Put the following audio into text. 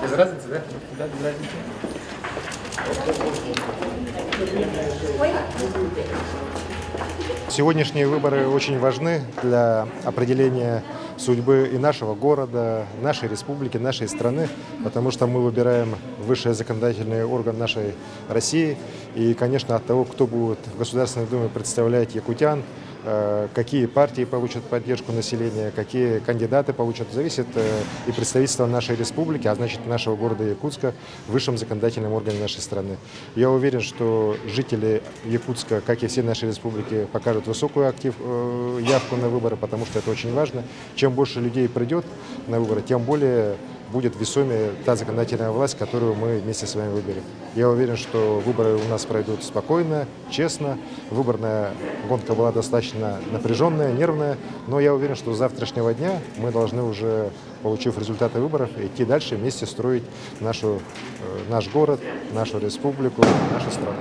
Без разницы, да? Да, без разницы. Сегодняшние выборы очень важны для определения судьбы и нашего города, нашей республики, нашей страны, потому что мы выбираем высший законодательный орган нашей России. И, конечно, от того, кто будет в Государственной Думе представлять якутян, какие партии получат поддержку населения, какие кандидаты получат, зависит и представительство нашей республики, а значит нашего города Якутска в высшем законодательном органе нашей страны. Я уверен, что жители Якутска, как и все нашей республики, покажут высокую явку на выборы, потому что это очень важно. Чем больше людей придет на выборы, тем более будет весомее та законодательная власть, которую мы вместе с вами выберем. Я уверен, что выборы у нас пройдут спокойно, честно. Выборная гонка была достаточно напряженная, нервная, но я уверен, что с завтрашнего дня мы должны уже, получив результаты выборов, идти дальше, вместе строить наш город, нашу республику, нашу страну.